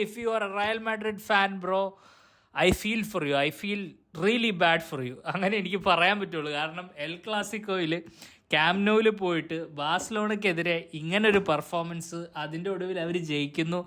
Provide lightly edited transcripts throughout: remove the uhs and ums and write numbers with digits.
if you are a Real Madrid fan, bro, I feel for you. I feel really bad for you. അങ്ങനെ എനിക്ക് പറയാൻ പറ്റുള്ളൂ. കാരണം L ക്ലാസിക്കോയിൽ ക്യാംനോയിൽ പോയിട്ട് ബാഴ്സലോണയ്ക്കെതിരെ ഇങ്ങനൊരു പെർഫോമൻസ്, അതിൻ്റെ ഒടുവിൽ അവർ ജയിക്കുന്നു,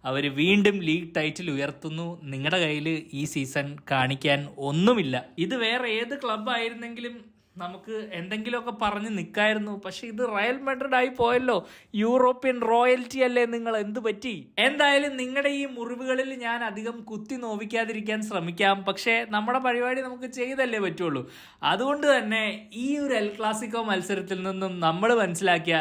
അവർ വീണ്ടും ലീഗ് ടൈറ്റിൽ ഉയർത്തുന്നു. നിങ്ങളുടെ കയ്യിൽ ഈ സീസൺ കാണിക്കാൻ ഒന്നുമില്ല. ഇത് വേറെ ഏത് ക്ലബ്ബായിരുന്നെങ്കിലും നമുക്ക് എന്തെങ്കിലുമൊക്കെ പറഞ്ഞ് നിൽക്കായിരുന്നു. പക്ഷെ ഇത് റയൽ മാഡ്രിഡ് ആയി പോയല്ലോ. യൂറോപ്യൻ റോയൽറ്റി അല്ലേ നിങ്ങൾ, എന്ത് പറ്റി? എന്തായാലും നിങ്ങളുടെ ഈ മുറിവുകളിൽ ഞാൻ അധികം കുത്തി നോവിക്കാതിരിക്കാൻ ശ്രമിക്കാം. പക്ഷേ നമ്മുടെ പരിപാടി നമുക്ക് ചെയ്തല്ലേ പറ്റുള്ളൂ. അതുകൊണ്ട് തന്നെ ഈ ഒരു എൽ ക്ലാസിക്കോ മത്സരത്തിൽ നിന്നും നമ്മൾ മനസ്സിലാക്കിയ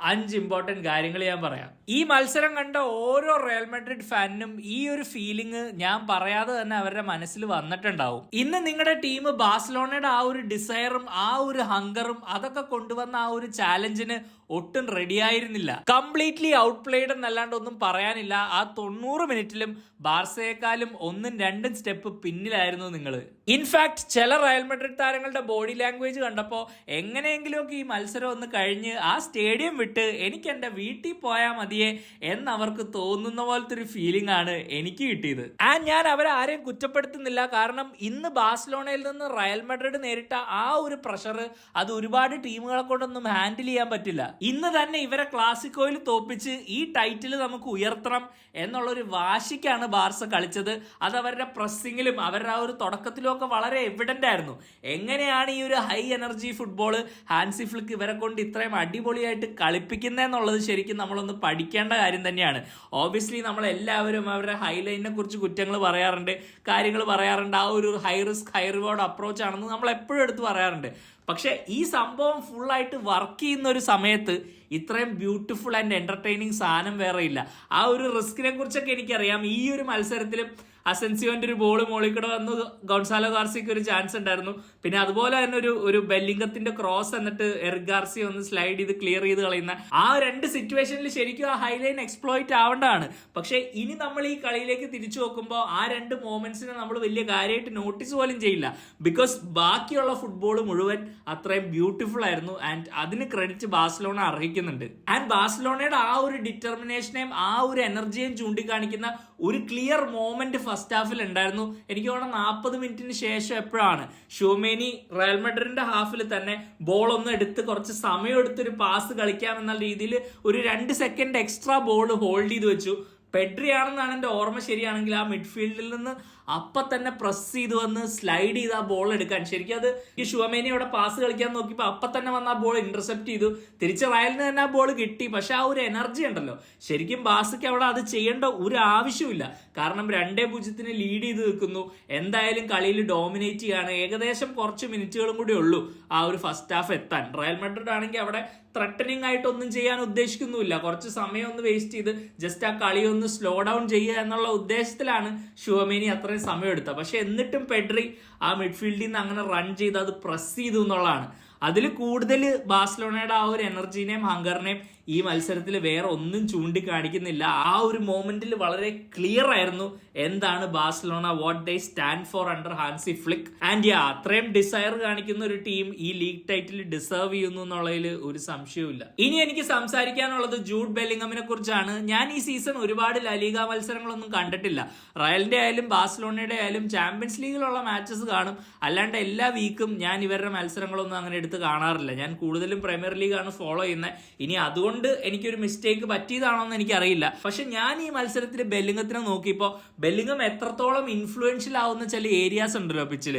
5 ഇമ്പോർട്ടൻറ്റ് കാര്യങ്ങൾ ഞാൻ പറയാം. ഈ മത്സരം കണ്ട ഓരോ റയൽ മാഡ്രിഡ് ഫാനിനും ഈ ഒരു ഫീലിംഗ് ഞാൻ പറയാതെ തന്നെ അവരുടെ മനസ്സിൽ വന്നിട്ടുണ്ടാവും. ഇന്ന് നിങ്ങളുടെ ടീം ബാഴ്സലോണയുടെ ആ ഒരു ഡിസയറും ആ ഒരു ഹങ്കറും അതൊക്കെ കൊണ്ടുവന്ന ആ ഒരു ചാലഞ്ചിന് ഒട്ടും റെഡി ആയിരുന്നില്ല. കംപ്ലീറ്റ്ലി ഔട്ട് പ്ലേഡ് എന്നല്ലാണ്ട് ഒന്നും പറയാനില്ല. ആ 90 മിനിറ്റിലും ബാർസയെക്കാളും 1-2 സ്റ്റെപ്പ് പിന്നിലായിരുന്നു നിങ്ങൾ. ഇൻഫാക്ട് ചില റയൽ മാഡ്രിഡ് താരങ്ങളുടെ ബോഡി ലാംഗ്വേജ് കണ്ടപ്പോൾ എങ്ങനെയെങ്കിലുമൊക്കെ ഈ മത്സരം ഒന്ന് കഴിഞ്ഞ് ആ സ്റ്റേഡിയം വിട്ട് എനിക്ക് എൻ്റെ വീട്ടിൽ പോയാൽ മതിയേ എന്നവർക്ക് തോന്നുന്ന പോലത്തെ ഒരു ഫീലിംഗ് ആണ് എനിക്ക് കിട്ടിയത്. ആൻഡ് ഞാൻ അവരെ ആരെയും കുറ്റപ്പെടുത്തുന്നില്ല. കാരണം ഇന്ന് ബാഴ്സലോണയിൽ നിന്ന് റയൽ മാഡ്രിഡ് നേരിട്ട ആ ഒരു പ്രഷർ അത് ഒരുപാട് ടീമുകളെ കൊണ്ടൊന്നും ഹാൻഡിൽ ചെയ്യാൻ പറ്റില്ല. ഇന്ന് തന്നെ ഇവരെ ക്ലാസിക്കോയിൽ തോപ്പിച്ച് ഈ ടൈറ്റിൽ നമുക്ക് ഉയർത്തണം എന്നുള്ളൊരു വാശിക്കാണ് ബാർസ കളിച്ചത്. അത് അവരുടെ പ്രസ്സിങ്ങിലും അവരുടെ ആ ഒരു തുടക്കത്തിലും ഒക്കെ വളരെ എവിഡന്റ് ആയിരുന്നു. എങ്ങനെയാണ് ഈ ഒരു ഹൈ എനർജി ഫുട്ബോൾ ഹാൻസി ഫ്ലിക്ക് ഇവരെ കൊണ്ട് ഇത്രയും അടിപൊളിയായിട്ട് കളിപ്പിക്കുന്നതെന്നുള്ളത് ശരിക്കും നമ്മളൊന്ന് പഠിക്കേണ്ട കാര്യം തന്നെയാണ്. ഓബിയസ്ലി നമ്മളെല്ലാവരും അവരുടെ ഹൈലൈനിനെ കുറിച്ച് കുറ്റങ്ങൾ പറയാറുണ്ട്, കാര്യങ്ങൾ പറയാറുണ്ട്. ആ ഒരു high risk high reward approach ആണെന്ന് നമ്മൾ എപ്പോഴും എടുത്ത് പറയാറുണ്ട്. പക്ഷെ ഈ സംഭവം ഫുള്ളായിട്ട് വർക്ക് ചെയ്യുന്ന ഒരു സമയത്ത് ഇത്രയും ബ്യൂട്ടിഫുൾ ആൻഡ് എന്റർടൈനിങ് സാധനം വേറെ ഇല്ല. ആ ഒരു റിസ്കിനെ കുറിച്ചൊക്കെ എനിക്കറിയാം. ഈ ഒരു മത്സരത്തിലും അസെൻസിയോന്റെ ഒരു ബോൾ മോളിക്കൂടെ വന്ന് ഗോൺസാലോ ഗാർസിക്ക് ഒരു ചാൻസ് ഉണ്ടായിരുന്നു. പിന്നെ അതുപോലെ തന്നെ ഒരു ബെല്ലിംഗത്തിന്റെ ക്രോസ് എന്നിട്ട് എറിക് ഗാർസിയ ഒന്ന് സ്ലൈഡ് ചെയ്ത് ക്ലിയർ ചെയ്ത് കളയുന്ന ആ 2 സിറ്റുവേഷനിൽ ശരിക്കും ആ ഹൈലൈൻ എക്സ്പ്ലോയിറ്റ് ആവേണ്ടതാണ്. പക്ഷെ ഇനി നമ്മൾ ഈ കളിയിലേക്ക് തിരിച്ചു നോക്കുമ്പോൾ ആ 2 മൊമെന്റ്സിനെ നമ്മൾ വലിയ കാര്യമായിട്ട് നോട്ടീസ് പോലും ചെയ്യില്ല. ബിക്കോസ് ബാക്കിയുള്ള ഫുട്ബോൾ മുഴുവൻ അത്രയും ബ്യൂട്ടിഫുൾ ആയിരുന്നു. ആൻഡ് അതിന് ക്രെഡിറ്റ് ബാഴ്സലോണ അർഹിക്കുന്നുണ്ട്. ആൻഡ് ബാഴ്സലോണയുടെ ആ ഒരു ഡിറ്റർമിനേഷനെയും ആ ഒരു എനർജിയും ചൂണ്ടിക്കാണിക്കുന്ന ഒരു ക്ലിയർ മോമെന്റ് ഫസ്റ്റ് ഹാഫിൽ ഉണ്ടായിരുന്നു. എനിക്ക് തോന്നുന്നു 40 മിനിറ്റിന് ശേഷം എപ്പോഴാണ് ഷൂമേനി റയൽ മാഡ്രിഡിന്റെ ഹാഫിൽ തന്നെ ബോൾ ഒന്ന് എടുത്ത് കുറച്ച് സമയം എടുത്തൊരു പാസ് കളിക്കാം എന്ന രീതിയിൽ ഒരു 2 സെക്കൻഡ് എക്സ്ട്രാ ബോൾ ഹോൾഡ് ചെയ്ത് വെച്ചു. പെഡ്രി ആണെന്നാണ് എൻ്റെ ഓർമ്മ ശരിയാണെങ്കിൽ ആ മിഡ്ഫീൽഡിൽ നിന്ന് അപ്പം തന്നെ പ്രസ് ചെയ്ത് വന്ന് സ്ലൈഡ് ചെയ്ത് ആ ബോൾ എടുക്കാൻ. ശരിക്കും അത് ഈ ഷുവമേനി അവിടെ പാസ് കളിക്കാൻ നോക്കിയപ്പോൾ അപ്പം തന്നെ വന്ന് ആ ബോൾ ഇന്റർസെപ്റ്റ് ചെയ്തു. തിരിച്ച് റയലിന് തന്നെ ആ ബോൾ കിട്ടി. പക്ഷെ ആ ഒരു എനർജി ഉണ്ടല്ലോ, ശരിക്കും ബാസയ്ക്ക് അവിടെ അത് ചെയ്യേണ്ട ഒരു ആവശ്യമില്ല. കാരണം 2-0 ലീഡ് ചെയ്ത് നിൽക്കുന്നു. എന്തായാലും കളിയിൽ ഡോമിനേറ്റ് ചെയ്യാണ്. ഏകദേശം കുറച്ച് മിനിറ്റുകളും കൂടി ഉള്ളൂ ആ ഒരു ഫസ്റ്റ് ഹാഫ് എത്താൻ. റയൽ മാഡ്രിഡ് ആണെങ്കിൽ അവിടെ ത്രട്ടനിങ് ആയിട്ടൊന്നും ചെയ്യാൻ ഉദ്ദേശിക്കുന്നുമില്ല. കുറച്ച് സമയം ഒന്ന് വേസ്റ്റ് ചെയ്ത് ജസ്റ്റ് ആ കളി ഒന്ന് സ്ലോ ഡൗൺ ചെയ്യുക എന്നുള്ള ഉദ്ദേശത്തിലാണ് ഷുവമേനി അത്രയും സമയം എടുത്തത്. പക്ഷെ എന്നിട്ടും പെഡ്രി ആ മിഡ്ഫീൽഡിൽ നിന്ന് അങ്ങനെ റൺ ചെയ്ത് അത് പ്രസ് ചെയ്തു എന്നുള്ളതാണ്. അതിൽ കൂടുതൽ ബാഴ്സലോണയുടെ ആ ഒരു എനർജീനെയും ഹങ്കറിനെയും ഈ മത്സരത്തിൽ വേറെ ഒന്നും ചൂണ്ടിക്കാണിക്കുന്നില്ല. ആ ഒരു മൊമെന്റിൽ വളരെ ക്ലിയർ ആയിരുന്നു എന്താണ് Barcelona, what they stand for under ഹാൻസി Flick. And അത്രയും ഡിസയർ കാണിക്കുന്ന ഒരു ടീം ഈ ലീഗ് ടൈറ്റിൽ ഡിസേർവ് ചെയ്യുന്നു എന്നുള്ളതിൽ ഒരു സംശയവുമില്ല. ഇനി എനിക്ക് സംസാരിക്കാനുള്ളത് ജൂഡ് ബെല്ലിംഗമിനെ കുറിച്ചാണ്. ഞാൻ ഈ സീസൺ ഒരുപാട് ലലീഗ മത്സരങ്ങളൊന്നും കണ്ടിട്ടില്ല. റയലിന്റെ ആയാലും ബാഴ്സലോണയുടെ ആയാലും ചാമ്പ്യൻസ് ലീഗിലുള്ള മാച്ചസ് കാണും. അല്ലാണ്ട് എല്ലാ വീക്കും ഞാൻ ഇവരുടെ മത്സരങ്ങളൊന്നും അങ്ങനെ എടുത്ത് കാണാറില്ല. ഞാൻ കൂടുതലും പ്രീമിയർ ലീഗാണ് ഫോളോ ചെയ്യുന്നത്. ഇനി അതുകൊണ്ട് എനിക്കൊരു മിസ്റ്റേക്ക് പറ്റിയതാണോ എന്ന് എനിക്കറിയില്ല. പക്ഷെ ഞാൻ ഈ മത്സരത്തിൽ ബെല്ലിംഗത്തിനെ നോക്കിയപ്പോൾ ബെല്ലിംഗം എത്രത്തോളം ഇൻഫ്ലുവൻഷ്യൽ ആവുന്ന ചില ഏരിയാസ് ഉണ്ടല്ലോ പിച്ചിൽ,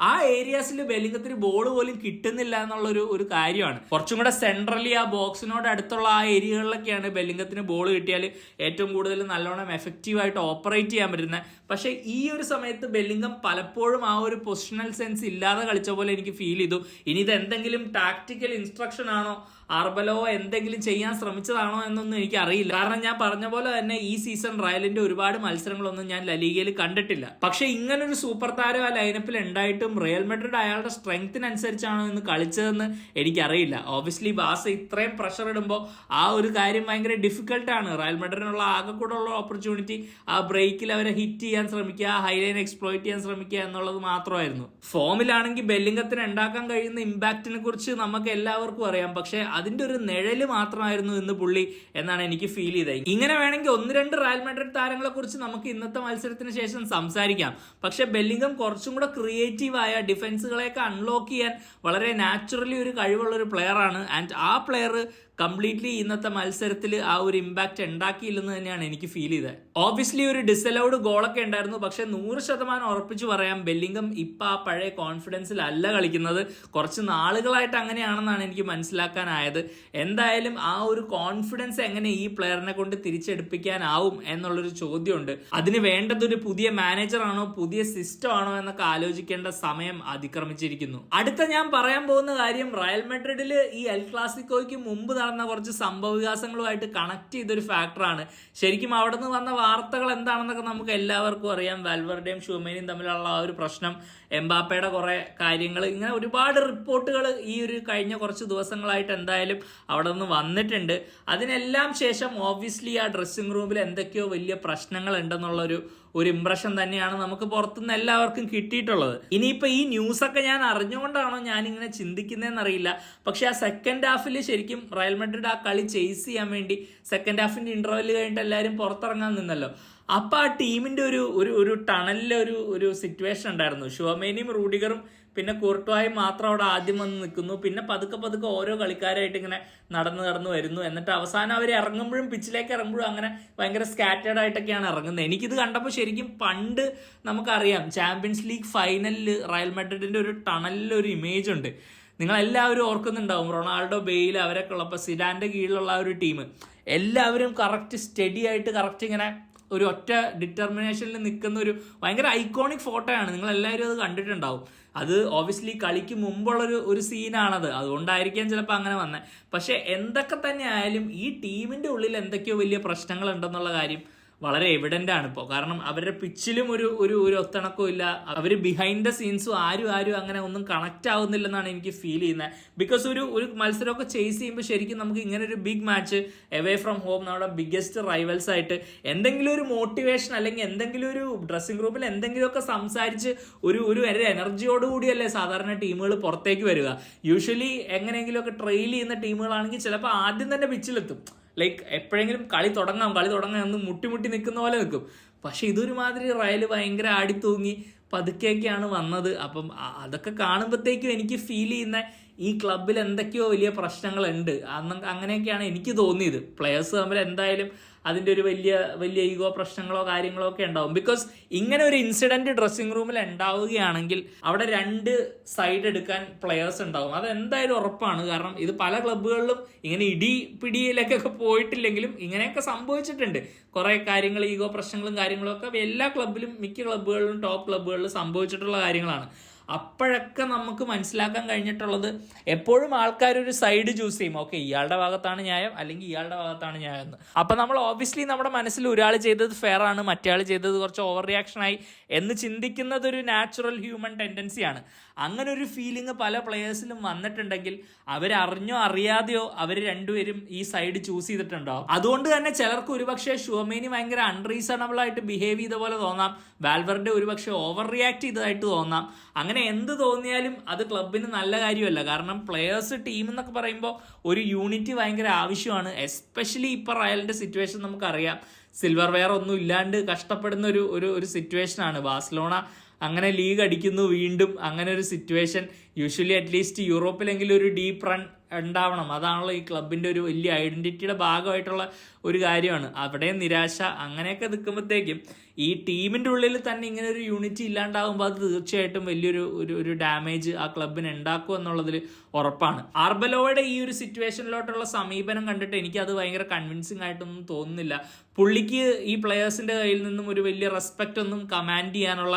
ആ ഏരിയാസിൽ ബെല്ലിംഗത്തിന് ബോൾ പോലും കിട്ടുന്നില്ല എന്നുള്ളൊരു ഒരു കാര്യമാണ്. കുറച്ചും കൂടെ സെൻട്രലി ആ ബോക്സിനോട് അടുത്തുള്ള ആ ഏരിയകളിലൊക്കെയാണ് ബെല്ലിംഗത്തിന് ബോൾ കിട്ടിയാൽ ഏറ്റവും കൂടുതൽ നല്ലോണം എഫക്റ്റീവായിട്ട് ഓപ്പറേറ്റ് ചെയ്യാൻ പറ്റുന്നത്. പക്ഷെ ഈ ഒരു സമയത്ത് ബെല്ലിംഗം പലപ്പോഴും ആ ഒരു പൊസിഷണൽ സെൻസ് ഇല്ലാതെ കളിച്ച പോലെ എനിക്ക് ഫീൽ ചെയ്തു. ഇനി ഇത് എന്തെങ്കിലും ടാക്ടിക്കൽ ഇൻസ്ട്രക്ഷൻ ആണോ, ആർബലോ എന്തെങ്കിലും ചെയ്യാൻ ശ്രമിച്ചതാണോ എന്നൊന്നും എനിക്ക് അറിയില്ല. കാരണം ഞാൻ പറഞ്ഞ പോലെ തന്നെ ഈ സീസൺ റയലിന്റെ ഒരുപാട് മത്സരങ്ങളൊന്നും ഞാൻ ലലീഗയിൽ കണ്ടിട്ടില്ല. പക്ഷെ ഇങ്ങനൊരു സൂപ്പർ താരം ആ ലൈനപ്പിൽ ഉണ്ടായിട്ടും റയൽ മാഡ്രിഡ് അയാളുടെ സ്ട്രെങ്ത്തിനനുസരിച്ചാണോ ഇന്ന് കളിച്ചതെന്ന് എനിക്കറിയില്ല. ഓബിയസ്ലി ബാസ ഇത്രയും പ്രഷർ ഇടുമ്പോൾ ആ ഒരു കാര്യം ഭയങ്കര ഡിഫിക്കൽട്ടാണ്. റയൽ മാഡ്രിഡിനുള്ള ആകെ കൂടെ ഉള്ള ഓപ്പർച്യൂണിറ്റി ആ ബ്രേക്കിൽ അവരെ ഹിറ്റ് ചെയ്യാൻ ശ്രമിക്കുക, ഹൈലൈൻ എക്സ്പ്ലോയിറ്റ് ചെയ്യാൻ ശ്രമിക്കുക എന്നുള്ളത് മാത്രമായിരുന്നു. ഫോമിലാണെങ്കിൽ ബെല്ലിംഗത്തിന് ഉണ്ടാക്കാൻ കഴിയുന്ന ഇമ്പാക്റ്റിനെ കുറിച്ച് നമുക്ക് എല്ലാവർക്കും അറിയാം. പക്ഷെ അതിന്റെ ഒരു നിഴല് മാത്രമായിരുന്നു ഇന്ന് പുള്ളി എന്നാണ് എനിക്ക് ഫീൽ ചെയ്തത്. ഇങ്ങനെ വേണമെങ്കിൽ 1-2 റയൽ മാഡ്രിഡ് താരങ്ങളെ കുറിച്ച് നമുക്ക് ഇന്നത്തെ മത്സരത്തിന് ശേഷം സംസാരിക്കാം. പക്ഷെ ബെല്ലിംഗം കുറച്ചും കൂടെ ക്രിയേറ്റീവായ ഡിഫൻസുകളെയൊക്കെ അൺലോക്ക് ചെയ്യാൻ വളരെ നാച്ചുറലി ഒരു കഴിവുള്ള ഒരു പ്ലെയർ ആണ്. ആൻഡ് ആ പ്ലെയർ കംപ്ലീറ്റ്ലി ഇന്നത്തെ മത്സരത്തിൽ ആ ഒരു ഇമ്പാക്റ്റ് ഉണ്ടാക്കിയില്ലെന്ന് തന്നെയാണ് എനിക്ക് ഫീൽ ചെയ്തത്. ഓബ്വിയസ്ലി ഒരു ഡിസലൗഡ് ഗോളൊക്കെ ഉണ്ടായിരുന്നു, പക്ഷെ 100% ഉറപ്പിച്ച് പറയാം ബെല്ലിംഗം ഇപ്പം ആ പഴയ കോൺഫിഡൻസിലല്ല കളിക്കുന്നത്. കുറച്ച് നാളുകളായിട്ട് അങ്ങനെയാണെന്നാണ് എനിക്ക് മനസ്സിലാക്കാനായത്. എന്തായാലും ആ ഒരു കോൺഫിഡൻസ് എങ്ങനെ ഈ പ്ലെയറിനെ കൊണ്ട് തിരിച്ചെടുപ്പിക്കാനാവും എന്നുള്ളൊരു ചോദ്യമുണ്ട്. അതിന് വേണ്ടത് ഒരു പുതിയ മാനേജർ ആണോ പുതിയ സിസ്റ്റം ആണോ എന്നൊക്കെ ആലോചിക്കേണ്ട സമയം അതിക്രമിച്ചിരിക്കുന്നു. അടുത്ത ഞാൻ പറയാൻ പോകുന്ന കാര്യം റയൽ മാഡ്രിഡിൽ ഈ എൽ ക്ലാസിക്കോയ്ക്ക് മുമ്പ് നടന്ന കുറച്ച് സംഭവ വികാസങ്ങളുമായിട്ട് കണക്ട് ചെയ്തൊരു ഫാക്ടറാണ്. ശരിക്കും അവിടെ നിന്ന് വന്ന വാർത്തകൾ എന്താണെന്നൊക്കെ നമുക്ക് എല്ലാവർക്കും അറിയാം. വാൽവർഡേയും ഷൂമേനിയും തമ്മിലുള്ള ആ ഒരു പ്രശ്നം, എംബാപ്പയുടെ കുറെ കാര്യങ്ങൾ, ഇങ്ങനെ ഒരുപാട് റിപ്പോർട്ടുകൾ ഈ ഒരു കഴിഞ്ഞ കുറച്ച് ദിവസങ്ങളായിട്ട് എന്തായാലും അവിടെ നിന്ന് വന്നിട്ടുണ്ട്. അതിനെല്ലാം ശേഷം ഓബ്വിയസ്ലി ആ ഡ്രസ്സിംഗ് റൂമിൽ എന്തൊക്കെയോ വലിയ പ്രശ്നങ്ങൾ ഉണ്ടെന്നുള്ള ഒരു ഇംപ്രഷൻ തന്നെയാണ് നമുക്ക് പുറത്തുനിന്ന് എല്ലാവർക്കും കിട്ടിയിട്ടുള്ളത്. ഇനിയിപ്പോ ഈ ന്യൂസൊക്കെ ഞാൻ അറിഞ്ഞുകൊണ്ടാണോ ഞാനിങ്ങനെ ചിന്തിക്കുന്നതെന്നറിയില്ല. പക്ഷെ ആ സെക്കൻഡ് ഹാഫിൽ ശരിക്കും റയൽ മാഡ്രിഡ് ആ കളി ചേസ് ചെയ്യാൻ വേണ്ടി സെക്കൻഡ് ഹാഫിന്റെ ഇന്റർവെൽ കഴിഞ്ഞിട്ട് എല്ലാവരും പുറത്തിറങ്ങാൻ നിന്നല്ലോ. അപ്പൊ ആ ടീമിന്റെ ഒരു ടണലിലെ ഒരു സിറ്റുവേഷൻ ഉണ്ടായിരുന്നു. ഷുവമേനിയും റൂഡിഗറും പിന്നെ കുർട്ടുവായും മാത്രം അവിടെ ആദ്യം വന്ന് നിൽക്കുന്നു. പിന്നെ പതുക്കെ ഓരോ കളിക്കാരായിട്ട് ഇങ്ങനെ നടന്നു വരുന്നു. എന്നിട്ട് അവസാനം അവർ ഇറങ്ങുമ്പോഴും പിച്ചിലേക്ക് ഇറങ്ങുമ്പോഴും അങ്ങനെ ഭയങ്കര സ്കാറ്റേഡ് ആയിട്ടൊക്കെയാണ് ഇറങ്ങുന്നത്. എനിക്കിത് കണ്ടപ്പോൾ ശരിക്കും പണ്ട് നമുക്കറിയാം ചാമ്പ്യൻസ് ലീഗ് ഫൈനലിൽ റയൽ മാഡ്രിഡിന്റെ ഒരു ടണലിൽ ഒരു ഇമേജ് ഉണ്ട്. നിങ്ങളെല്ലാവരും ഓർക്കുന്നുണ്ടാവും. റൊണാൾഡോ, ബെയിൽ അവരൊക്കെ ഉള്ളപ്പോൾ സിഡാന്റെ കീഴിലുള്ള ആ ഒരു ടീം എല്ലാവരും കറക്റ്റ് സ്റ്റഡി ആയിട്ട് കറക്റ്റ് ഇങ്ങനെ ഒരു ഒറ്റ ഡിറ്റർമിനേഷനിൽ നിൽക്കുന്ന ഒരു ഭയങ്കര ഐക്കോണിക് ഫോട്ടോയാണ്. നിങ്ങൾ എല്ലാവരും അത് കണ്ടിട്ടുണ്ടാവും. അത് ഓബ്വിയസ്ലി കളിക്ക് മുമ്പുള്ളൊരു സീനാണത്. അതുകൊണ്ടായിരിക്കാം ചിലപ്പോൾ അങ്ങനെ വന്നത്. പക്ഷെ എന്തൊക്കെ തന്നെ ആയാലും ഈ ടീമിന്റെ ഉള്ളിൽ എന്തൊക്കെയോ വലിയ പ്രശ്നങ്ങൾ ഉണ്ടെന്നുള്ള കാര്യം വളരെ എവിഡന്റ് ആണ് ഇപ്പോൾ. കാരണം അവരുടെ പിച്ചിലും ഒരു ഒത്തിണക്കവും ഇല്ല. അവർ ബിഹൈൻഡ് ദ സീൻസും ആരും അങ്ങനെ ഒന്നും കണക്ട് ആവുന്നില്ലെന്നാണ് എനിക്ക് ഫീൽ ചെയ്യുന്നത്. ബിക്കോസ് ഒരു മത്സരമൊക്കെ ചേസ് ചെയ്യുമ്പോൾ ശരിക്കും നമുക്ക് ഇങ്ങനെ ഒരു big match away from home നമ്മുടെ ബിഗ്ഗസ്റ്റ് റൈവൽസ് ആയിട്ട് എന്തെങ്കിലും ഒരു മോട്ടിവേഷൻ അല്ലെങ്കിൽ എന്തെങ്കിലും ഒരു ഡ്രസ്സിംഗ് റൂമിൽ എന്തെങ്കിലുമൊക്കെ സംസാരിച്ച് ഒരു എനർജിയോടുകൂടിയല്ലേ സാധാരണ ടീമുകൾ പുറത്തേക്ക് വരിക. യൂഷ്വലി എങ്ങനെയെങ്കിലുമൊക്കെ ട്രെയിൽ ചെയ്യുന്ന ടീമുകളാണെങ്കിൽ ചിലപ്പോൾ ആദ്യം തന്നെ പിച്ചിലെത്തും. ലൈക്ക് എപ്പോഴെങ്കിലും കളി തുടങ്ങാം എന്ന് മുട്ടി നിൽക്കുന്ന പോലെ നിൽക്കും. പക്ഷെ ഇതൊരുമാതിരി റയൽ ഭയങ്കര ആടിത്തൂങ്ങി പതുക്കെയൊക്കെയാണ് വന്നത്. അപ്പം അതൊക്കെ കാണുമ്പോഴത്തേക്കും എനിക്ക് ഫീൽ ചെയ്യുന്ന ഈ ക്ലബിൽ എന്തൊക്കെയോ വലിയ പ്രശ്നങ്ങളുണ്ട്. അങ്ങനെയൊക്കെയാണ് എനിക്ക് തോന്നിയത്. പ്ലെയേഴ്സ് തമ്മിൽ എന്തായാലും അതിൻ്റെ ഒരു വലിയ ഈഗോ പ്രശ്നങ്ങളോ കാര്യങ്ങളോ ഒക്കെ ഉണ്ടാവും. ബിക്കോസ് ഇങ്ങനെ ഒരു ഇൻസിഡന്റ് ഡ്രസ്സിംഗ് റൂമിൽ ഉണ്ടാവുകയാണെങ്കിൽ അവിടെ 2 സൈഡ് എടുക്കാൻ പ്ലെയേഴ്സ് ഉണ്ടാവും. അതെന്തായാലും ഉറപ്പാണ്. കാരണം ഇത് പല ക്ലബ്ബുകളിലും ഇങ്ങനെ പിടിയിലേക്കൊക്കെ പോയിട്ടില്ലെങ്കിലും ഇങ്ങനെയൊക്കെ സംഭവിച്ചിട്ടുണ്ട്. കുറെ കാര്യങ്ങൾ, ഈഗോ പ്രശ്നങ്ങളും കാര്യങ്ങളും ഒക്കെ എല്ലാ ക്ലബ്ബിലും മിക്ക ക്ലബ്ബുകളിലും ടോപ്പ് ക്ലബ്ബുകളിലും സംഭവിച്ചിട്ടുള്ള കാര്യങ്ങളാണ്. അപ്പോഴൊക്കെ നമുക്ക് മനസ്സിലാക്കാൻ കഴിഞ്ഞിട്ടുള്ളത് എപ്പോഴും ആൾക്കാർ ഒരു സൈഡ് ചൂസ് ചെയ്യും. ഓക്കെ, ഇയാളുടെ ഭാഗത്താണ് ന്യായം അല്ലെങ്കിൽ ഇയാളുടെ ഭാഗത്താണ് ന്യായം എന്ന്. അപ്പം നമ്മൾ ഓബ്വിയസ്ലി നമ്മുടെ മനസ്സിൽ ഒരാൾ ചെയ്തത് ഫെയർ ആണ്, മറ്റേ ആൾ ചെയ്തത് കുറച്ച് ഓവർ റിയാക്ഷൻ ആയി എന്ന് ചിന്തിക്കുന്നത് ഒരു നാച്ചുറൽ ഹ്യൂമൻ ടെൻഡൻസിയാണ്. അങ്ങനെ ഒരു ഫീലിംഗ് പല പ്ലെയേഴ്സിലും വന്നിട്ടുണ്ടെങ്കിൽ അവരറിഞ്ഞോ അറിയാതെയോ അവർ രണ്ടുപേരും ഈ സൈഡ് ചൂസ് ചെയ്തിട്ടുണ്ടാവും. അതുകൊണ്ട് തന്നെ ചിലർക്ക് ഒരുപക്ഷെ ഷുവമേനി ഭയങ്കര അൺറീസണബിൾ ആയിട്ട് ബിഹേവ് ചെയ്ത പോലെ തോന്നാം, വാൽവർഡെ ഒരുപക്ഷെ ഓവർ റിയാക്ട് ചെയ്തതായിട്ട് തോന്നാം. അങ്ങനെ എന്ത് തോന്നിയാലും അത് ക്ലബിന് നല്ല കാര്യമല്ല. കാരണം പ്ലെയേഴ്സ് ടീം എന്നൊക്കെ പറയുമ്പോൾ ഒരു യൂണിറ്റി ഭയങ്കര ആവശ്യമാണ്. എസ്പെഷ്യലി ഇപ്പൊ റയലിന്റെ സിറ്റുവേഷൻ നമുക്കറിയാം. സിൽവർ വെയർ ഒന്നും ഇല്ലാണ്ട് കഷ്ടപ്പെടുന്ന ഒരു സിറ്റുവേഷനാണ്. ബാഴ്സലോണ അങ്ങനെ ലീഗ് അടിക്കുന്നു വീണ്ടും. അങ്ങനെ ഒരു സിറ്റുവേഷൻ യൂഷ്വലി അറ്റ്ലീസ്റ്റ് യൂറോപ്പിലെങ്കിലും ഒരു ഡീപ്പ് റൺ ഉണ്ടാവണം. അതാണല്ലോ ഈ ക്ലബിന്റെ ഒരു വലിയ ഐഡന്റിറ്റിയുടെ ഭാഗമായിട്ടുള്ള ഒരു കാര്യമാണ്. അവിടെ നിരാശ അങ്ങനെയൊക്കെ നിൽക്കുമ്പോഴത്തേക്കും ഈ ടീമിന്റെ ഉള്ളിൽ തന്നെ ഇങ്ങനെ ഒരു യൂണിറ്റി ഇല്ലാണ്ടാകുമ്പോൾ അത് തീർച്ചയായിട്ടും വലിയൊരു ഡാമേജ് ആ ക്ലബിന് ഉണ്ടാക്കും എന്നുള്ളതിൽ ഉറപ്പാണ്. ആർബലോയുടെ ഈ ഒരു സിറ്റുവേഷനിലോട്ടുള്ള സമീപനം കണ്ടിട്ട് എനിക്ക് അത് ഭയങ്കര കൺവിൻസിങ് ആയിട്ടൊന്നും തോന്നുന്നില്ല. പുള്ളിക്ക് ഈ പ്ലെയേഴ്സിന്റെ കയ്യിൽ നിന്നും ഒരു വലിയ റെസ്പെക്റ്റ് ഒന്നും കമാൻഡ് ചെയ്യാനുള്ള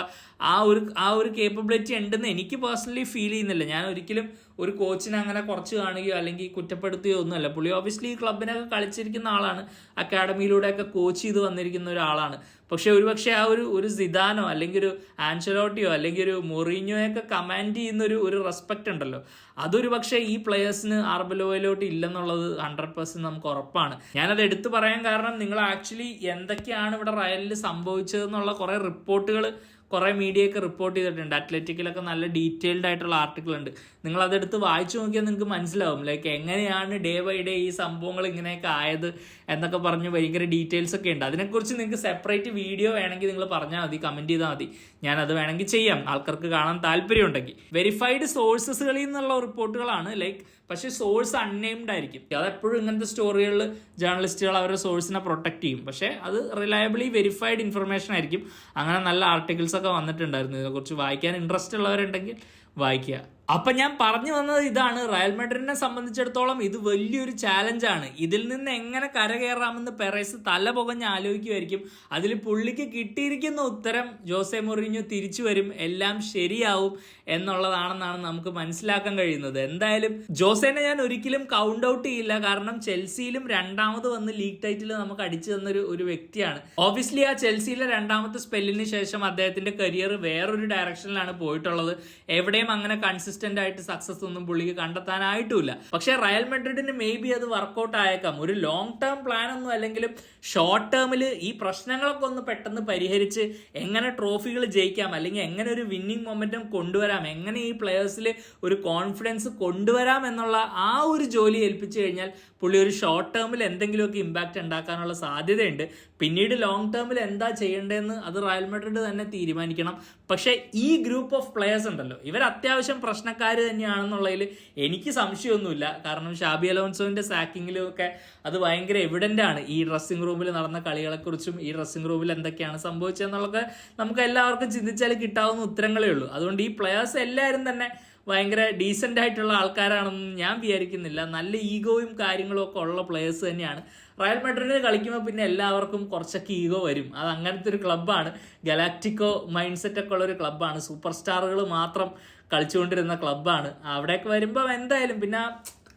ആ ഒരു കേപ്പബിലിറ്റി ഉണ്ടെന്ന് എനിക്ക് പേഴ്സണലി ഫീൽ ചെയ്യുന്നില്ല. ഞാൻ ഒരിക്കലും ഒരു കോച്ചിനെ അങ്ങനെ കുറച്ച് കാണുകയോ അല്ലെങ്കിൽ കുറ്റപ്പെടുത്തുകയോ ഒന്നുമല്ല. പുള്ളി ഓബ്വിയസ്ലി ഈ ക്ലബിനൊക്കെ കളിച്ചിരിക്കുന്ന ആളാണ്, അക്കാഡമിയിലൂടെയൊക്കെ കോച്ച് ചെയ്ത് വന്നിരിക്കുന്ന ഒരാളാണ്. പക്ഷെ ഒരുപക്ഷെ ആ ഒരു സിദാനോ അല്ലെങ്കിൽ ഒരു ആൻചലോട്ടിയോ അല്ലെങ്കിൽ ഒരു മൊറീഞ്ഞോയൊക്കെ കമാൻഡ് ചെയ്യുന്ന ഒരു റെസ്പെക്റ്റ് ഉണ്ടല്ലോ, അതൊരു പക്ഷേ ഈ പ്ലെയേഴ്സിന് ആർബലോയിലോട്ട് ഇല്ലെന്നുള്ളത് 100% നമുക്ക് ഉറപ്പാണ്. ഞാനത് എടുത്തു പറയാൻ കാരണം നിങ്ങൾ ആക്ച്വലി എന്തൊക്കെയാണ് ഇവിടെ റയലിൽ സംഭവിച്ചതെന്നുള്ള കുറേ റിപ്പോർട്ടുകൾ കുറേ മീഡിയയൊക്കെ റിപ്പോർട്ട് ചെയ്തിട്ടുണ്ട്. അത്ലറ്റിക്കിലൊക്കെ നല്ല ഡീറ്റെയിൽഡ് ആയിട്ടുള്ള ആർട്ടിക്കിൾ ഉണ്ട്. നിങ്ങൾ അതെടുത്ത് വായിച്ചു നോക്കിയാൽ നിങ്ങൾക്ക് മനസ്സിലാവും ലൈക്ക് എങ്ങനെയാണ് ഡേ ബൈ ഡേ ഈ സംഭവങ്ങൾ ഇങ്ങനെയൊക്കെ ആയത് എന്നൊക്കെ പറഞ്ഞ് ഭയങ്കര ഡീറ്റെയിൽസ് ഒക്കെ ഉണ്ട്. അതിനെക്കുറിച്ച് നിങ്ങൾക്ക് സെപ്പറേറ്റ് വീഡിയോ വേണമെങ്കിൽ നിങ്ങൾ പറഞ്ഞാൽ മതി, കമൻറ്റ് ചെയ്താൽ മതി, ഞാനത് വേണമെങ്കിൽ ചെയ്യാം ആൾക്കാർക്ക് കാണാൻ താല്പര്യം ഉണ്ടെങ്കിൽ. വെരിഫൈഡ് സോഴ്സസുകളിൽ നിന്നുള്ള റിപ്പോർട്ടുകളാണ് ലൈക്ക്, പക്ഷേ സോഴ്സ് അൺനെയിംഡ് ആയിരിക്കും. അതെപ്പോഴും ഇങ്ങനത്തെ സ്റ്റോറികളിൽ ജേർണലിസ്റ്റുകൾ അവരുടെ സോഴ്സിനെ പ്രൊട്ടക്ട് ചെയ്യും, പക്ഷേ അത് റിലയബിളി വെരിഫൈഡ് ഇൻഫർമേഷൻ ആയിരിക്കും. അങ്ങനെ നല്ല ആർട്ടിക്കിൾസ് ഒക്കെ വന്നിട്ടുണ്ടായിരുന്നു. ഇതിനെക്കുറിച്ച് വായിക്കാൻ ഇൻട്രസ്റ്റ് ഉള്ളവരുണ്ടെങ്കിൽ വായിക്കുക. അപ്പൊ ഞാൻ പറഞ്ഞു വന്നത് ഇതാണ്, റയൽ മാഡ്രിഡിനെ സംബന്ധിച്ചിടത്തോളം ഇത് വലിയൊരു ചാലഞ്ചാണ്. ഇതിൽ നിന്ന് എങ്ങനെ കരകയറാമെന്ന് പെറേസ് തല പുകഞ്ഞ് ആലോചിക്കുമായിരിക്കും. അതിൽ പുള്ളിക്ക് കിട്ടിയിരിക്കുന്ന ഉത്തരം ജോസെ മൊറീഞ്ഞോ തിരിച്ചു വരും, എല്ലാം ശരിയാവും എന്നുള്ളതാണെന്നാണ് നമുക്ക് മനസ്സിലാക്കാൻ കഴിയുന്നത്. എന്തായാലും ജോസേനെ ഞാൻ ഒരിക്കലും കൗണ്ട് ഔട്ട് ചെയ്യില്ല, കാരണം ചെൽസിയിലും രണ്ടാമത് വന്ന് ലീഗ് ടൈറ്റിൽ നമുക്ക് അടിച്ചു തന്നൊരു ഒരു വ്യക്തിയാണ്. ഓബിയസ്ലി ആ ചെൽസിയിലെ രണ്ടാമത്തെ സ്പെല്ലിന് ശേഷം അദ്ദേഹത്തിന്റെ കരിയർ വേറൊരു ഡയറക്ഷനിലാണ് പോയിട്ടുള്ളത്. എവിടെയും അങ്ങനെ കൺസിസ്റ്റന്റ് ആയിട്ട് സക്സസ് ഒന്നും പുള്ളിക്ക് കണ്ടെത്താനായിട്ടുമില്ല. പക്ഷേ റയൽ മാഡ്രിഡിന് മേ ബി അത് വർക്കൗട്ട് ആയേക്കാം. ഒരു ലോങ് ടേം പ്ലാൻ ഒന്നും അല്ലെങ്കിലും ഷോർട്ട് ടേമിൽ ഈ പ്രശ്നങ്ങളൊക്കെ ഒന്ന് പെട്ടെന്ന് പരിഹരിച്ച് എങ്ങനെ ട്രോഫികൾ ജയിക്കാം, അല്ലെങ്കിൽ എങ്ങനെ ഒരു വിന്നിങ് മൊമെന്റം കൊണ്ടുവരാം, എങ്ങനെ ഈ പ്ലെയേഴ്സിൽ ഒരു കോൺഫിഡൻസ് കൊണ്ടുവരാം എന്നുള്ള ആ ഒരു ജോലി ഏൽപ്പിച്ചു കഴിഞ്ഞാൽ പുള്ളി ഒരു ഷോർട്ട് ടേമിൽ എന്തെങ്കിലുമൊക്കെ ഇമ്പാക്റ്റ് ഉണ്ടാക്കാനുള്ള സാധ്യതയുണ്ട്. പിന്നീട് ലോങ് ടേമിൽ എന്താ ചെയ്യേണ്ടതെന്ന് അത് റയൽ മാഡ്രിഡ് തന്നെ തീരുമാനിക്കണം. പക്ഷേ ഈ ഗ്രൂപ്പ് ഓഫ് പ്ലെയേഴ്സ് ഉണ്ടല്ലോ, ഇവർ അത്യാവശ്യം പ്രശ്നക്കാർ തന്നെയാണെന്നുള്ളതിൽ എനിക്ക് സംശയമൊന്നുമില്ല. കാരണം ഷാബി അലോൺസോന്റെ സാക്കിങ്ങിലും ഒക്കെ അത് ഭയങ്കര എവിഡന്റ് ആണ്. ഈ ഡ്രസ്സിംഗ് റൂമിൽ നടന്ന കളികളെക്കുറിച്ചും ഈ ഡ്രസ്സിംഗ് റൂമിൽ എന്തൊക്കെയാണ് സംഭവിച്ചതെന്നുള്ളത് നമുക്ക് എല്ലാവർക്കും ചിന്തിച്ചാൽ കിട്ടാവുന്ന ഉത്തരങ്ങളേ ഉള്ളൂ. അതുകൊണ്ട് ഈ പ്ലെയേഴ്സ് എല്ലാവരും തന്നെ ഭയങ്കര ഡീസൻ്റ് ആയിട്ടുള്ള ആൾക്കാരാണെന്ന് ഞാൻ വിചാരിക്കുന്നില്ല. നല്ല ഈഗോയും കാര്യങ്ങളും ഒക്കെ ഉള്ള പ്ലെയേഴ്സ് തന്നെയാണ്. റയൽ മാഡ്രിഡിന് കളിക്കുമ്പോൾ പിന്നെ എല്ലാവർക്കും കുറച്ചൊക്കെ ഈഗോ വരും. അത് അങ്ങനത്തെ ഒരു ക്ലബ്ബാണ്. ഗലാക്റ്റിക്കോ മൈൻഡ് സെറ്റ് ഒക്കെ ഉള്ള ഒരു ക്ലബ്ബാണ്. സൂപ്പർ സ്റ്റാറുകൾ മാത്രം കളിച്ചുകൊണ്ടിരുന്ന ക്ലബ്ബാണ്. അവിടെയൊക്കെ വരുമ്പോൾ എന്തായാലും പിന്നെ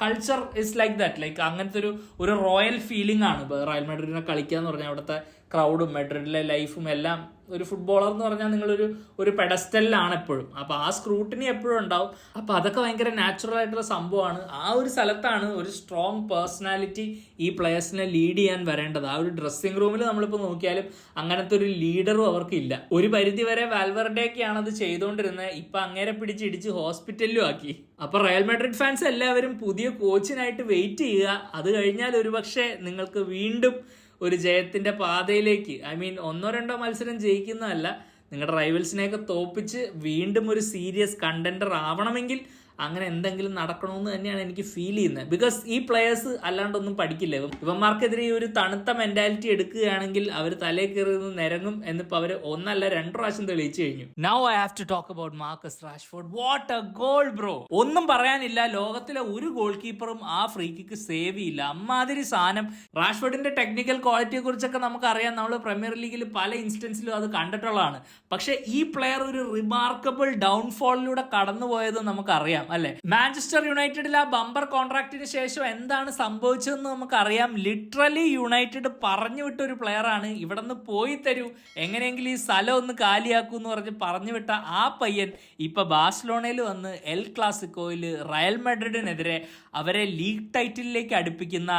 culture is like that, like അങ്ങനത്തെ ഒരു റോയൽ ഫീലിംഗ് ആണ് റയൽ മാഡ്രിഡിനെ കളിക്കുക എന്ന് പറഞ്ഞാൽ. അവിടുത്തെ ക്രൗഡും മാഡ്രിഡിലെ ലൈഫും എല്ലാം ഒരു ഫുട്ബോളർ എന്ന് പറഞ്ഞാൽ നിങ്ങളൊരു പെഡസ്റ്റലിലാണ് എപ്പോഴും. അപ്പോൾ ആ സ്ക്രൂട്ടിനി എപ്പോഴും ഉണ്ടാവും. അപ്പോൾ അതൊക്കെ ഭയങ്കര നാച്ചുറൽ ആയിട്ടുള്ള സംഭവമാണ്. ആ ഒരു സ്ഥലത്താണ് ഒരു സ്ട്രോങ് പേഴ്സണാലിറ്റി ഈ പ്ലെയേഴ്സിനെ ലീഡ് ചെയ്യാൻ വരേണ്ടത്. ആ ഒരു ഡ്രസ്സിംഗ് റൂമിൽ നമ്മളിപ്പോൾ നോക്കിയാലും അങ്ങനത്തെ ഒരു ലീഡറും അവർക്കില്ല. ഒരു പരിധി വരെ വാൽവർഡേക്കാണ് അത് ചെയ്തുകൊണ്ടിരുന്നത്. ഇപ്പം അങ്ങേരെ പിടിച്ചിടിച്ച് ഹോസ്പിറ്റലിലും ആക്കി. അപ്പോൾ റയൽ മാഡ്രിഡ് ഫാൻസ് എല്ലാവരും പുതിയ കോച്ചിനായിട്ട് വെയിറ്റ് ചെയ്യുക. അത് കഴിഞ്ഞാൽ ഒരുപക്ഷെ നിങ്ങൾക്ക് വീണ്ടും ഒരു ജയത്തിന്റെ പാതയിലേക്ക്, ഒന്നോ രണ്ടോ മത്സരം ജയിക്കുന്നതല്ല, നിങ്ങളുടെ റൈവൽസിനെയൊക്കെ തോപ്പിച്ച് വീണ്ടും ഒരു സീരിയസ് കണ്ടൻഡർ ആവണമെങ്കിൽ അങ്ങനെ എന്തെങ്കിലും നടക്കണമെന്ന് തന്നെയാണ് എനിക്ക് ഫീൽ ചെയ്യുന്നത്. ബിക്കോസ് ഈ പ്ലെയേഴ്സ് അല്ലാണ്ടൊന്നും പഠിക്കില്ല. ഇവന്മാർക്കെതിരെ ഈ ഒരു തണുത്ത മെന്റാലിറ്റി എടുക്കുകയാണെങ്കിൽ അവർ തലേ കയറി നിരങ്ങും എന്നിപ്പോൾ അവർ ഒന്നല്ല 2 പ്രാവശ്യം തെളിയിച്ചു കഴിഞ്ഞു. Now I have to talk about Marcus Rashford. What a goal bro! ഒന്നും പറയാനില്ല. ലോകത്തിലെ ഒരു ഗോൾ കീപ്പറും ആ ഫ്രീ കിക്ക് സേവ് ചെയ്യില്ല. അമ്മാതിരി സാധനം. റാഷ്ഫോർഡിന്റെ ടെക്നിക്കൽ ക്വാളിറ്റിയെ കുറിച്ചൊക്കെ നമുക്കറിയാം. നമ്മൾ പ്രീമിയർ ലീഗിൽ പല ഇൻസ്റ്റൻസിലും അത് കണ്ടിട്ടുള്ളതാണ്. പക്ഷെ ഈ പ്ലെയർ ഒരു റിമാർക്കബിൾ ഡൗൺഫോളിലൂടെ കടന്നുപോയത് നമുക്കറിയാം അല്ലെ. മാഞ്ചസ്റ്റർ യുണൈറ്റഡിൽ ആ ബമ്പർ കോൺട്രാക്റ്റിന് ശേഷം എന്താണ് സംഭവിച്ചതെന്ന് നമുക്കറിയാം. ലിറ്ററലി യുണൈറ്റഡ് പറഞ്ഞു വിട്ട ഒരു പ്ലെയർ ആണ്. ഇവിടെ നിന്ന് പോയി തരൂ, എങ്ങനെയെങ്കിലും ഈ സ്ഥലം ഒന്ന് കാലിയാക്കൂ എന്ന് പറഞ്ഞ് പറഞ്ഞു വിട്ട ആ പയ്യൻ ഇപ്പൊ ബാഴ്സലോണയിൽ വന്ന് എൽ ക്ലാസിക്കോയിൽ റയൽ മാഡ്രിഡിനെതിരെ അവരെ ലീഗ് ടൈറ്റിലേക്ക് അടുപ്പിക്കുന്ന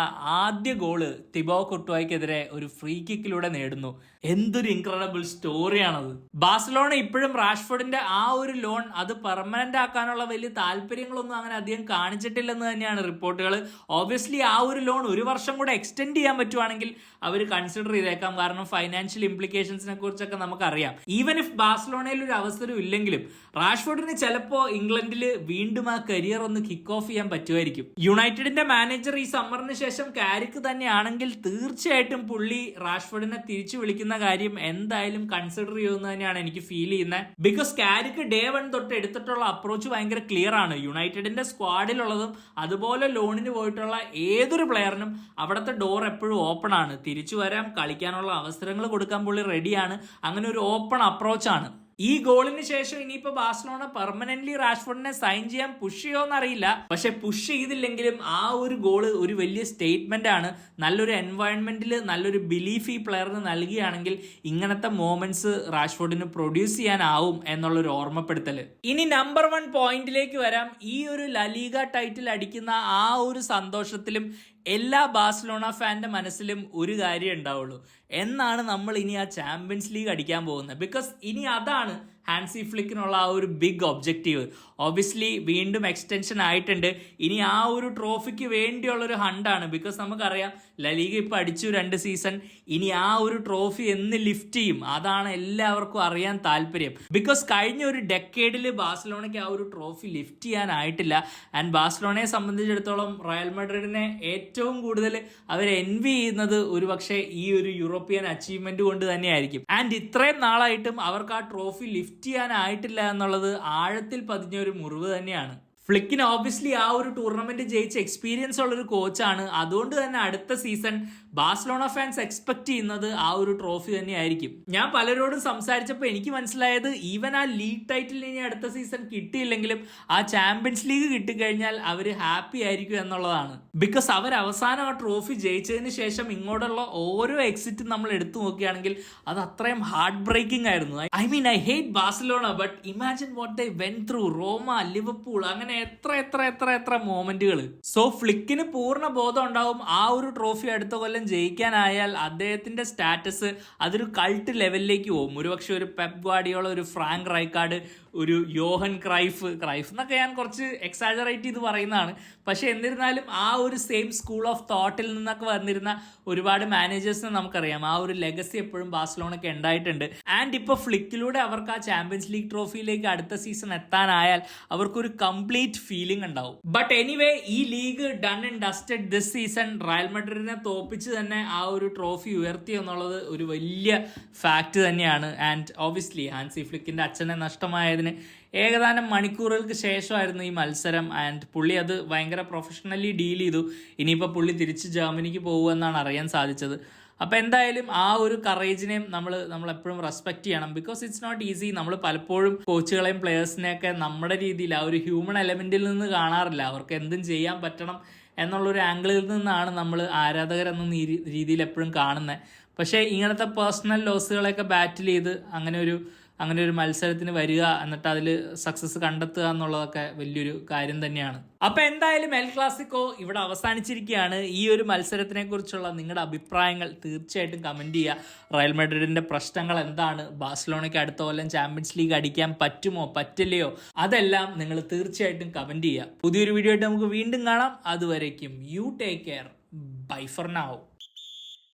ആദ്യ ഗോള് തിബോ കുർട്ടുവയ്ക്കെതിരെ ഒരു ഫ്രീ കിക്കിലൂടെ നേടുന്നു. എന്തൊരു ഇൻക്രെഡിബിൾ സ്റ്റോറിയാണത്. ബാഴ്സലോണ ഇപ്പോഴും റാഷ്ഫോർഡിന്റെ ആ ഒരു ലോൺ അത് പെർമനന്റ് ആക്കാനുള്ള വലിയ താല്പര്യങ്ങളൊന്നും അങ്ങനെ അധികം കാണിച്ചിട്ടില്ലെന്ന് തന്നെയാണ് റിപ്പോർട്ടുകൾ. ഓബ്വിയസ്ലി ആ ഒരു ലോൺ 1 വർഷം കൂടെ എക്സ്റ്റെൻഡ് ചെയ്യാൻ പറ്റുവാണെങ്കിൽ അവർ കൺസിഡർ ചെയ്തേക്കാം. കാരണം ഫൈനാൻഷ്യൽ ഇംപ്ലിക്കേഷൻസിനെ കുറിച്ചൊക്കെ നമുക്കറിയാം. ഈവൻ ഇഫ് ബാഴ്സലോണയിൽ ഒരു അവസരം ഇല്ലെങ്കിലും റാഷ്ഫോർഡിന് ചിലപ്പോൾ ഇംഗ്ലണ്ടിൽ വീണ്ടും ആ കരിയർ ഒന്ന് കിക്ക് ഓഫ് ചെയ്യാൻ പറ്റുമായിരിക്കും. യുണൈറ്റഡിന്റെ മാനേജർ ഈ സമ്മറിന് ശേഷം കാരിക്ക് തന്നെയാണെങ്കിൽ തീർച്ചയായിട്ടും പുള്ളി റാഷ്ഫോർഡിനെ തിരിച്ചു വിളിക്കുന്ന കാര്യം എന്തായാലും കൺസിഡർ ചെയ്യുമെന്ന് തന്നെയാണ് എനിക്ക് ഫീൽ ചെയ്യുന്നത്. ബിക്കോസ് കാരിക്ക് ഡേ 1 തൊട്ട് എടുത്തിട്ടുള്ള അപ്രോച്ച് ഭയങ്കര ക്ലിയർ ആണ്. യുണൈറ്റഡിന്റെ സ്ക്വാഡിലുള്ളതും അതുപോലെ ലോണിന് പോയിട്ടുള്ള ഏതൊരു പ്ലെയറിനും അവിടുത്തെ ഡോർ എപ്പോഴും ഓപ്പൺ ആണ്. തിരിച്ചു വരാം, കളിക്കാനുള്ള അവസരങ്ങൾ കൊടുക്കാൻ പുള്ളി റെഡിയാണ്. അങ്ങനെ ഒരു ഓപ്പൺ അപ്രോച്ചാണ്. ഈ ഗോളിന് ശേഷം ഇനിയിപ്പോ ബാഴ്സലോണ പെർമനന്റ്ലി റാഷ്ഫോർഡിനെ സൈൻ ചെയ്യാൻ പുഷ് ചെയ്യുമോന്നറിയില്ല. പക്ഷെ പുഷ് ചെയ്തില്ലെങ്കിലും ആ ഒരു ഗോള് ഒരു വലിയ സ്റ്റേറ്റ്മെന്റ് ആണ്. നല്ലൊരു എൻവയോൺമെന്റിൽ നല്ലൊരു ബിലീഫ് ഈ പ്ലെയറിന് നൽകുകയാണെങ്കിൽ ഇങ്ങനത്തെ മോമെന്റ്സ് റാഷ്ഫോർഡിന് പ്രൊഡ്യൂസ് ചെയ്യാനാവും എന്നുള്ളൊരു ഓർമ്മപ്പെടുത്തൽ. ഇനി നമ്പർ 1 പോയിന്റിലേക്ക് വരാം. ഈ ഒരു ലലീഗ ടൈറ്റിൽ അടിക്കുന്ന ആ ഒരു സന്തോഷത്തിലും എല്ലാ ബാഴ്സലോണ ഫാൻ്റെ മനസ്സിലും ഒരു കാര്യം ഉണ്ടാവുള്ളൂ, എന്നാണ് നമ്മൾ ഇനി ആ ചാമ്പ്യൻസ് ലീഗ് അടിക്കാൻ പോകുന്നത്. ബിക്കോസ് ഇനി അതാണ് ഹാൻസി ഫ്ലിക്കിനുള്ള ആ ഒരു ബിഗ് ഒബ്ജക്റ്റീവ്. ഒബ്വിയസ്ലി വീണ്ടും എക്സ്റ്റൻഷൻ ആയിട്ടുണ്ട്. ഇനി ആ ഒരു ട്രോഫിക്ക് വേണ്ടിയുള്ളൊരു ഹണ്ടാണ്. ബിക്കോസ് നമുക്കറിയാം ലലീഗ ഇപ്പോൾ അടിച്ചു 2 സീസൺ. ഇനി ആ ഒരു ട്രോഫി എന്ന് ലിഫ്റ്റ് ചെയ്യും, അതാണ് എല്ലാവർക്കും അറിയാൻ താല്പര്യം. ബിക്കോസ് കഴിഞ്ഞ ഒരു ഡെക്കേഡിൽ ബാഴ്സലോണയ്ക്ക് ആ ഒരു ട്രോഫി ലിഫ്റ്റ് ചെയ്യാനായിട്ടില്ല. ആൻഡ് ബാഴ്സലോണയെ സംബന്ധിച്ചിടത്തോളം റയൽ മാഡ്രിഡിനെ ഏറ്റവും കൂടുതൽ അവർ എൻവി ചെയ്യുന്നത് ഒരു പക്ഷേ ഈ ഒരു യൂറോപ്യൻ അച്ചീവ്മെന്റ് കൊണ്ട് തന്നെയായിരിക്കും. ആൻഡ് ഇത്രയും നാളായിട്ടും അവർക്ക് ആ ട്രോഫി ലിഫ്റ്റ് ചെയ്യാനായിട്ടില്ല എന്നുള്ളത് ആഴത്തിൽ പതിഞ്ഞ ഒരു മുറിവ് തന്നെയാണ്. ഫ്ലിക്കിന് ഓബ്വിയസ്ലി ആ ഒരു ടൂർണമെന്റ് ജയിച്ച എക്സ്പീരിയൻസ് ഉള്ളൊരു കോച്ചാണ്. അതുകൊണ്ട് തന്നെ അടുത്ത സീസൺ ബാഴ്സലോണ ഫാൻസ് എക്സ്പെക്ട് ചെയ്യുന്നത് ആ ഒരു ട്രോഫി തന്നെയായിരിക്കും. ഞാൻ പലരോടും സംസാരിച്ചപ്പോൾ എനിക്ക് മനസ്സിലായത് ഈവൻ ആ ലീഗ് ടൈറ്റിൽ ഇനി അടുത്ത സീസൺ കിട്ടിയില്ലെങ്കിലും ആ ചാമ്പ്യൻസ് ലീഗ് കിട്ടിക്കഴിഞ്ഞാൽ അവർ ഹാപ്പി ആയിരിക്കും എന്നുള്ളതാണ്. ബിക്കോസ് അവർ അവസാനം ആ ട്രോഫി ജയിച്ചതിന് ശേഷം ഇങ്ങോട്ടുള്ള ഓരോ എക്സിറ്റും നമ്മൾ എടുത്തു നോക്കുകയാണെങ്കിൽ അത് അത്രയും ഹാർട്ട് ബ്രേക്കിംഗ് ആയിരുന്നു. I hate Barcelona, but imagine what they went through. Roma, Liverpool, അങ്ങനെ എത്ര മൊമെന്റുകൾ. സോ ഫ്ലിക്കിന് പൂർണ്ണ ബോധം ഉണ്ടാവും ആ ഒരു ട്രോഫി അടുത്ത കൊല്ലം ജയിക്കാനായാൽ അദ്ദേഹത്തിന്റെ സ്റ്റാറ്റസ് അതൊരു കൾട്ട് ലെവലിലേക്ക് പോകും. ഒരുപക്ഷെ ഒരു പെപ് ഗ്വാർഡിയോള, ഒരു ഫ്രാങ്ക് റൈക്കാർഡ്, ഒരു യോഹൻ ക്രൈഫ് എന്നൊക്കെ ഞാൻ കുറച്ച് എക്സാജറേറ്റ് ചെയ്ത് പറയുന്നതാണ്. പക്ഷെ എന്നിരുന്നാലും ആ ഒരു സെയിം സ്കൂൾ ഓഫ് തോട്ടിൽ നിന്നൊക്കെ വന്നിരുന്ന ഒരുപാട് മാനേജേഴ്സിനെ നമുക്കറിയാം. ആ ഒരു ലെഗസി എപ്പോഴും ബാഴ്സലോണയ്ക്ക് ഉണ്ടായിട്ടുണ്ട്. ആൻഡ് ഇപ്പോൾ ഫ്ലിക്കിലൂടെ അവർക്ക് ആ ചാമ്പ്യൻസ് ലീഗ് ട്രോഫിയിലേക്ക് അടുത്ത സീസൺ എത്താനായാൽ അവർക്കൊരു കംപ്ലീറ്റ് ഫീലിംഗ് ഉണ്ടാവും. ബട്ട് എനിവേ, ഈ league done and dusted this season. Real മാഡ്രിഡിനെ തോപ്പിച്ച് തന്നെ ആ ഒരു ട്രോഫി ഉയർത്തി എന്നുള്ളത് ഒരു വലിയ ഫാക്ട് തന്നെയാണ്. ആൻഡ് ഓബ്വിയസ്ലി ഹാൻസി ഫ്ലിക്കിന്റെ അച്ഛനെ നഷ്ടമായതിന് ഏകദേശം മണിക്കൂറുകൾക്ക് ശേഷമായിരുന്നു ഈ മത്സരം. ആൻഡ് പുള്ളി അത് ഭയങ്കര പ്രൊഫഷണലി ഡീൽ ചെയ്തു. ഇനിയിപ്പോൾ പുള്ളി തിരിച്ച് ജർമ്മനിക്ക് പോകുമെന്നാണ് അറിയാൻ സാധിച്ചത്. അപ്പോൾ എന്തായാലും ആ ഒരു കറേജിനെയും നമ്മൾ എപ്പോഴും റെസ്പെക്ട് ചെയ്യണം. Because it's not easy. നമ്മൾ പലപ്പോഴും കോച്ചുകളെയും പ്ലെയേഴ്സിനെയൊക്കെ നമ്മുടെ രീതിയിൽ ആ ഒരു ഹ്യൂമൻ എലമെന്റിൽ നിന്ന് കാണാറില്ല. അവർക്ക് എന്തും ചെയ്യാൻ പറ്റണം എന്നുള്ളൊരു ആംഗിളിൽ നിന്നാണ് നമ്മൾ ആരാധകരെന്ന രീതിയിൽ എപ്പോഴും കാണുന്നത്. പക്ഷേ ഇങ്ങനത്തെ പേഴ്സണൽ ലോസുകളെയൊക്കെ ബാറ്റിൽ ചെയ്ത് അങ്ങനെ ഒരു മത്സരത്തിന് വരിക, എന്നിട്ട് അതിൽ സക്സസ് കണ്ടെത്തുക എന്നുള്ളതൊക്കെ വലിയൊരു കാര്യം തന്നെയാണ്. അപ്പൊ എന്തായാലും എൽ ക്ലാസിക്കോ ഇവിടെ അവസാനിച്ചിരിക്കുകയാണ്. ഈ ഒരു മത്സരത്തിനെ കുറിച്ചുള്ള നിങ്ങളുടെ അഭിപ്രായങ്ങൾ തീർച്ചയായിട്ടും കമന്റ് ചെയ്യുക. റയൽ മാഡ്രിഡിന്റെ പ്രശ്നങ്ങൾ എന്താണ്, ബാഴ്സലോണയ്ക്ക് അടുത്ത കൊല്ലം ചാമ്പ്യൻസ് ലീഗ് അടിക്കാൻ പറ്റുമോ പറ്റില്ലയോ, അതെല്ലാം നിങ്ങൾ തീർച്ചയായിട്ടും കമന്റ് ചെയ്യുക. പുതിയൊരു വീഡിയോ ആയിട്ട് നമുക്ക് വീണ്ടും കാണാം. അതുവരേക്കും you take care. Bye for now.